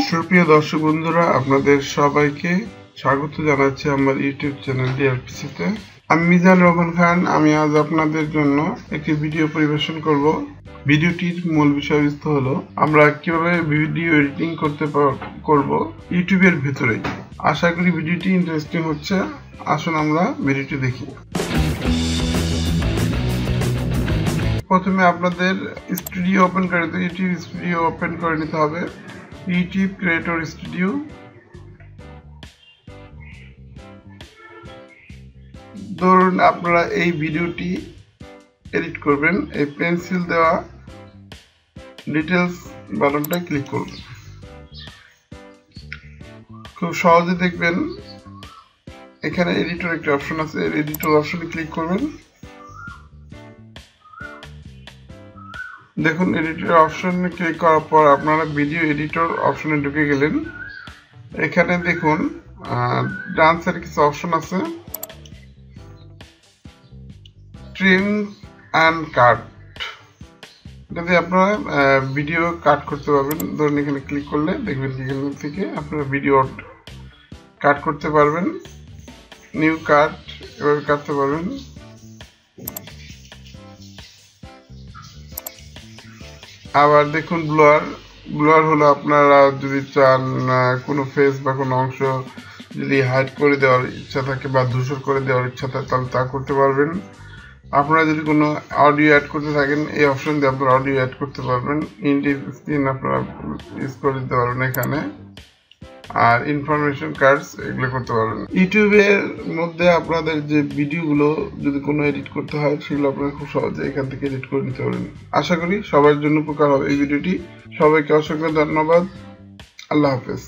সুপ্রিয় দর্শক বন্ধুরা, আপনাদের সবাইকে স্বাগত জানাচ্ছি আমার ইউটিউব চ্যানেল ডিআরপিসিতে। আমি মিজান রহমান খান। আমি আজ আপনাদের জন্য একটি ভিডিও পরিবেশন করব। ভিডিওটির মূল বিষয়বস্তু হলো আমরা কিভাবে ভিডিও এডিটিং করব ইউটিউবের ভেতরে। আশা করি ভিডিওটি ইন্টারেস্টিং হচ্ছে। আসুন আমরা ভিডিওটি দেখি। প্রথমে আপনাদের স্টুডিও ওপেন করে নিতে ইউটিউব স্টুডিও ওপেন করে নিতে হবে। YouTube creator studio. ধরুন আপনারা এই ভিডিওটি এডিট করবেন, এই পেন্সিল দেওয়া ডিটেলস বাটনটা ক্লিক করবেন। খুব সহজে দেখবেন এখানে এডিটর একটা অপশন আছে, এডিটর অপশনে ক্লিক করবেন। দেখুন এডিটর অপশনে ক্লিক করার পর আপনারা ভিডিও এডিটর অপশনে ঢুকে গেলেন। এখানে দেখুন ডান সাইডে কিছু অপশন আছে, ট্রিম অ্যান্ড কাট। এটাতে আপনারা ভিডিও কাট করতে পারবেন। ধরুন এখানে ক্লিক করলে দেখবেন এখান থেকে আপনারা ভিডিও কাট করতে পারবেন। নিউ কাট এভাবে কাটতে পারবেন। আবার দেখুন ব্লোয়ার হলো আপনারা যদি চান কোনো ফেস বা কোনো অংশ যদি হাইড করে দেওয়ার ইচ্ছা থাকে বা ধূসর করে দেওয়ার ইচ্ছা থাকে তাহলে তা করতে পারবেন। আপনারা যদি কোনো অডিও অ্যাড করতে থাকেন এই অপশন দিয়ে আপনারা অডিও অ্যাড করতে পারবেন। ইন্ডিপ স্ক্রিন আপনারা ইউজ করে দিতে পারবেন এখানে। আর ইনফরমেশন কার্ডস এগুলো করতে পারবেন। ইউটিউবের মধ্যে আপনাদের যে ভিডিওগুলো যদি কোনো এডিট করতে হয় সেগুলো আপনারা খুব সহজে এখান থেকে এডিট করে নিতে পারবেন। আশা করি সবার জন্য উপকার হবে এই ভিডিওটি। সবাইকে অসংখ্য ধন্যবাদ। আল্লাহ হাফেজ।